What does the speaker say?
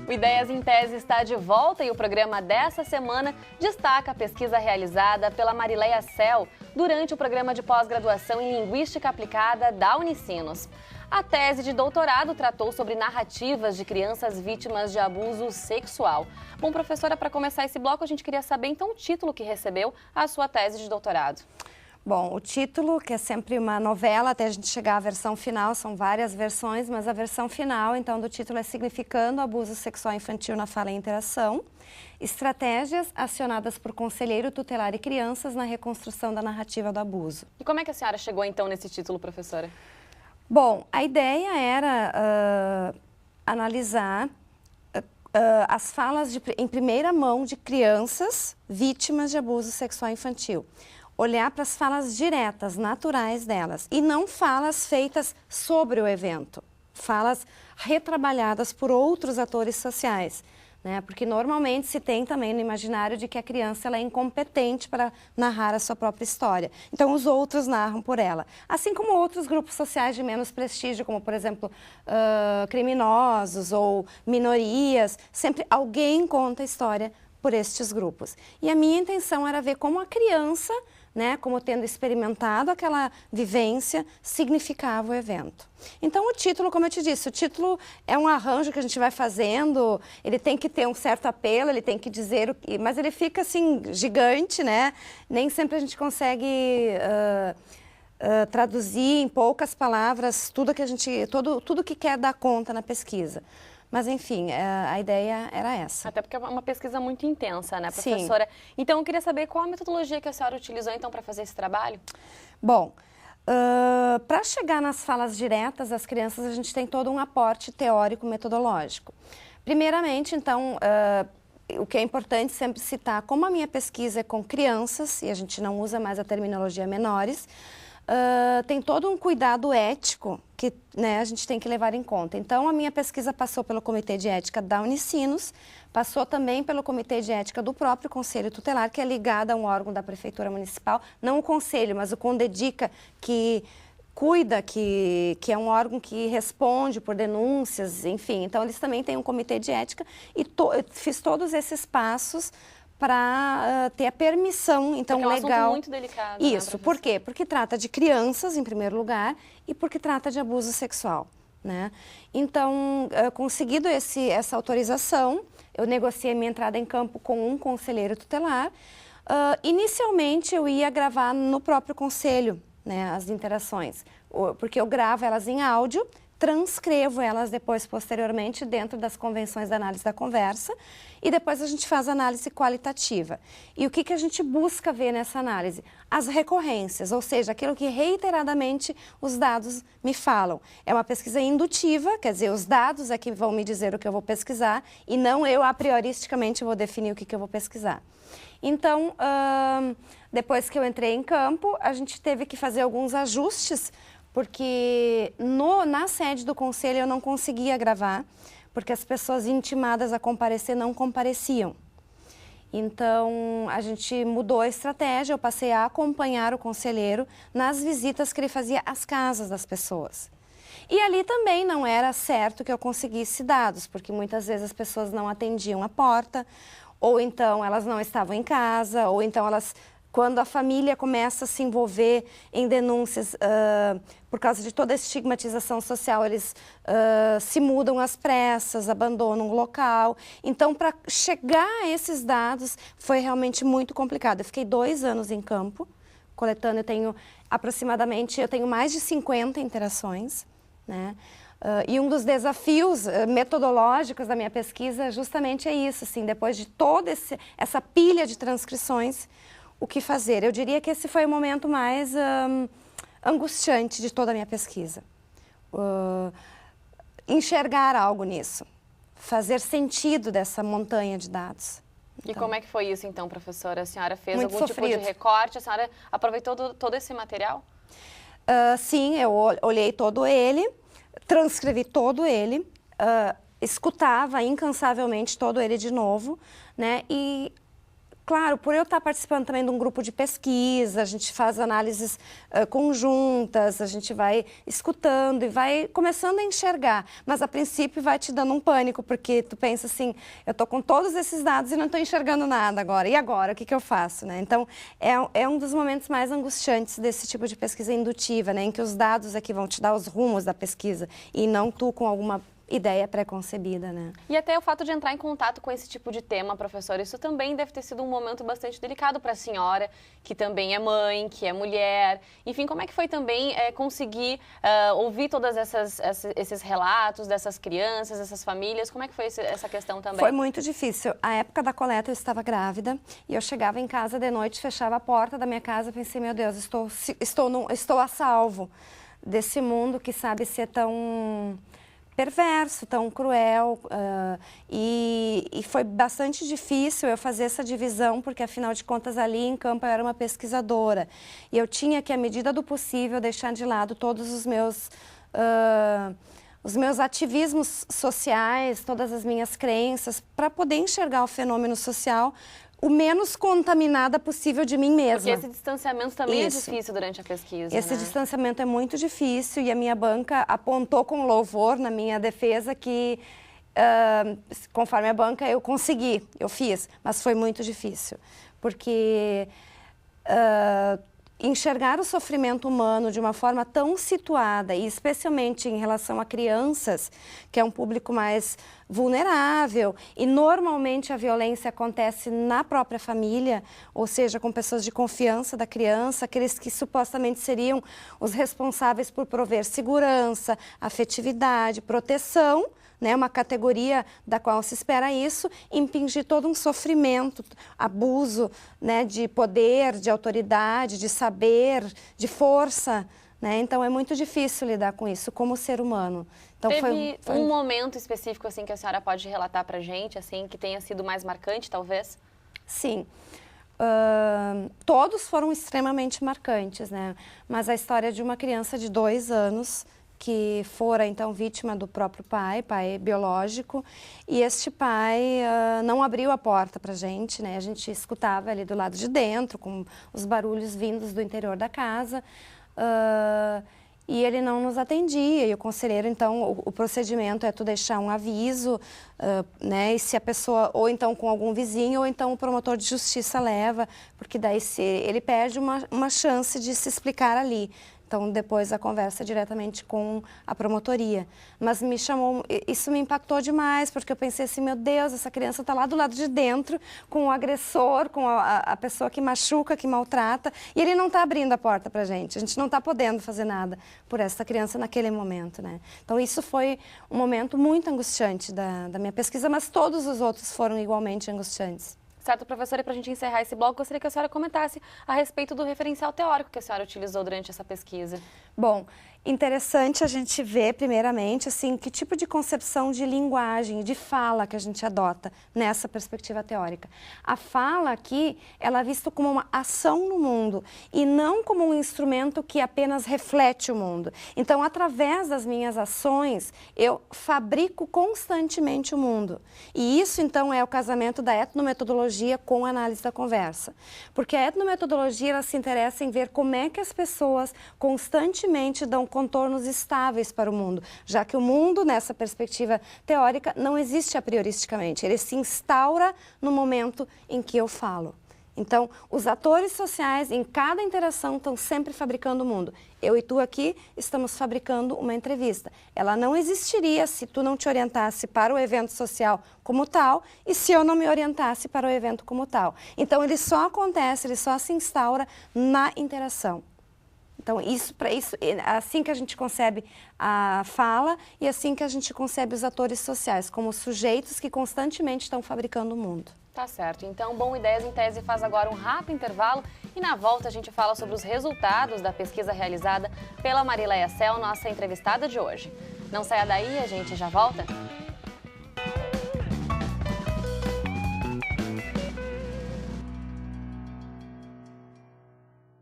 O Ideias em Tese está de volta e o programa dessa semana destaca a pesquisa realizada pela Marileia Cel durante o programa de pós-graduação em Linguística Aplicada da Unicinos. A tese de doutorado tratou sobre narrativas de crianças vítimas de abuso sexual. Bom, professora, para começar esse bloco, a gente queria saber então o título que recebeu a sua tese de doutorado. Bom, o título, que é sempre uma novela, até a gente chegar à versão final, são várias versões, mas a versão final, então, do título é Significando o Abuso Sexual Infantil na Fala e Interação, estratégias acionadas por conselheiro tutelar e crianças na reconstrução da narrativa do abuso. E como é que a senhora chegou, então, nesse título, professora? Bom, a ideia era analisar as falas em primeira mão de crianças vítimas de abuso sexual infantil. Olhar para as falas diretas, naturais delas, e não falas feitas sobre o evento, falas retrabalhadas por outros atores sociais, né? Porque normalmente se tem também no imaginário de que a criança ela é incompetente para narrar a sua própria história. Então os outros narram por ela. Assim como outros grupos sociais de menos prestígio, como por exemplo criminosos ou minorias, sempre alguém conta a história por estes grupos. E a minha intenção era ver como a criança, né, como tendo experimentado aquela vivência, significava o evento. Então o título, como eu te disse, o título é um arranjo que a gente vai fazendo, ele tem que ter um certo apelo, ele tem que dizer, mas ele fica assim gigante, né? Nem sempre a gente consegue traduzir em poucas palavras tudo que quer dar conta na pesquisa. Mas, enfim, a ideia era essa. Até porque é uma pesquisa muito intensa, né, professora? Sim. Então, eu queria saber qual a metodologia que a senhora utilizou, então, para fazer esse trabalho? Bom, para chegar nas falas diretas das crianças, a gente tem todo um aporte teórico-metodológico. Primeiramente, então, o que é importante sempre citar, como a minha pesquisa é com crianças, e a gente não usa mais a terminologia menores, tem todo um cuidado ético que, né, a gente tem que levar em conta. Então, a minha pesquisa passou pelo Comitê de Ética da Unicinos, passou também pelo Comitê de Ética do próprio Conselho Tutelar, que é ligado a um órgão da Prefeitura Municipal, não o Conselho, mas o Condedica, que cuida, que é um órgão que responde por denúncias, enfim. Então, eles também têm um Comitê de Ética e fiz todos esses passos para ter a permissão, então, legal. É um assunto muito delicado. Isso, por quê? Porque trata de crianças, em primeiro lugar, e porque trata de abuso sexual, né? Então, conseguido essa autorização, eu negociei minha entrada em campo com um conselheiro tutelar. Inicialmente, eu ia gravar no próprio conselho, né, as interações, porque eu gravo elas em áudio, transcrevo elas depois, posteriormente, dentro das convenções da análise da conversa e depois a gente faz análise qualitativa. E o que a gente busca ver nessa análise? As recorrências, ou seja, aquilo que reiteradamente os dados me falam. É uma pesquisa indutiva, quer dizer, os dados é que vão me dizer o que eu vou pesquisar e não eu, a prioristicamente, vou definir o que eu vou pesquisar. Então, depois que eu entrei em campo, a gente teve que fazer alguns ajustes, porque na sede do conselho eu não conseguia gravar, porque as pessoas intimadas a comparecer não compareciam. Então, a gente mudou a estratégia, eu passei a acompanhar o conselheiro nas visitas que ele fazia às casas das pessoas. E ali também não era certo que eu conseguisse dados, porque muitas vezes as pessoas não atendiam a porta, ou então elas não estavam em casa, ou então quando a família começa a se envolver em denúncias por causa de toda a estigmatização social, eles se mudam às pressas, abandonam o local. Então, para chegar a esses dados, foi realmente muito complicado. Eu fiquei 2 anos em campo, coletando, eu tenho mais de 50 interações, né? E um dos desafios metodológicos da minha pesquisa justamente é isso, assim, depois de toda essa pilha de transcrições, o que fazer? Eu diria que esse foi o momento mais angustiante de toda a minha pesquisa. Enxergar algo nisso, fazer sentido dessa montanha de dados. E como é que foi isso, então, professora? A senhora fez muito algum sofrido. Tipo de recorte? A senhora aproveitou todo esse material? Sim, eu olhei todo ele, transcrevi todo ele, escutava incansavelmente todo ele de novo, né? E Claro, por eu estar participando também de um grupo de pesquisa, a gente faz análises conjuntas, a gente vai escutando e vai começando a enxergar. Mas, a princípio, vai te dando um pânico, porque tu pensa assim, eu estou com todos esses dados e não estou enxergando nada agora. E agora? O que eu faço? Né? Então, é um dos momentos mais angustiantes desse tipo de pesquisa indutiva, né? Em que os dados aqui vão te dar os rumos da pesquisa e não tu com alguma ideia pré-concebida, né? E até o fato de entrar em contato com esse tipo de tema, professor, isso também deve ter sido um momento bastante delicado para a senhora, que também é mãe, que é mulher. Enfim, como é que foi também conseguir ouvir todos esses relatos dessas crianças, dessas famílias? Como é que foi essa questão também? Foi muito difícil. A época da coleta eu estava grávida e eu chegava em casa de noite, fechava a porta da minha casa e pensei, meu Deus, estou a salvo desse mundo que sabe ser tão perverso, tão cruel, e foi bastante difícil eu fazer essa divisão, porque afinal de contas ali em campo eu era uma pesquisadora e eu tinha que, à medida do possível, deixar de lado todos os meus ativismos sociais, todas as minhas crenças, para poder enxergar o fenômeno social o menos contaminada possível de mim mesma. Porque esse distanciamento também é difícil durante a pesquisa, Esse né? distanciamento é muito difícil e a minha banca apontou com louvor na minha defesa que, conforme a banca, eu consegui, eu fiz, mas foi muito difícil, porque enxergar o sofrimento humano de uma forma tão situada, e especialmente em relação a crianças, que é um público mais vulnerável, e normalmente a violência acontece na própria família, ou seja, com pessoas de confiança da criança, aqueles que supostamente seriam os responsáveis por prover segurança, afetividade, proteção, né, uma categoria da qual se espera isso, impingir todo um sofrimento, abuso, né, de poder, de autoridade, de saber, de força, né? Então é muito difícil lidar com isso como ser humano. Então, Teve um momento específico assim que a senhora pode relatar pra gente, assim, que tenha sido mais marcante, talvez? Sim. Todos foram extremamente marcantes, né? Mas a história de uma criança de 2 anos que fora, então, vítima do próprio pai biológico, e este pai não abriu a porta para a gente, né? A gente escutava ali do lado de dentro, com os barulhos vindos do interior da casa, e ele não nos atendia, e o conselheiro, então, o procedimento é tu deixar um aviso, né? E se a pessoa, ou então com algum vizinho, ou então o promotor de justiça leva, porque daí ele perde uma chance de se explicar ali. Então, depois a conversa diretamente com a promotoria. Mas isso me impactou demais, porque eu pensei assim, meu Deus, essa criança está lá do lado de dentro, com o agressor, com a pessoa que machuca, que maltrata, e ele não está abrindo a porta para a gente não está podendo fazer nada por essa criança naquele momento, né? Então, isso foi um momento muito angustiante da minha pesquisa, mas todos os outros foram igualmente angustiantes. Certo, professora, e para a gente encerrar esse bloco, gostaria que a senhora comentasse a respeito do referencial teórico que a senhora utilizou durante essa pesquisa. Bom, interessante a gente ver, primeiramente, assim, que tipo de concepção de linguagem, de fala que a gente adota nessa perspectiva teórica. A fala aqui, ela é vista como uma ação no mundo e não como um instrumento que apenas reflete o mundo. Então, através das minhas ações, eu fabrico constantemente o mundo. E isso, então, é o casamento da etnometodologia com a análise da conversa. Porque a etnometodologia, ela se interessa em ver como é que as pessoas constantemente dão contornos estáveis para o mundo, já que o mundo, nessa perspectiva teórica, não existe a prioristicamente, ele se instaura no momento em que eu falo. Então, os atores sociais, em cada interação, estão sempre fabricando o mundo. Eu e tu aqui estamos fabricando uma entrevista. Ela não existiria se tu não te orientasse para o evento social como tal e se eu não me orientasse para o evento como tal. Então, ele só acontece, ele só se instaura na interação. Então, assim que a gente concebe a fala e assim que a gente concebe os atores sociais, como sujeitos que constantemente estão fabricando o mundo. Tá certo. Então, Bom Ideias em Tese faz agora um rápido intervalo e na volta a gente fala sobre os resultados da pesquisa realizada pela Marileia Sel, nossa entrevistada de hoje. Não saia daí, a gente já volta.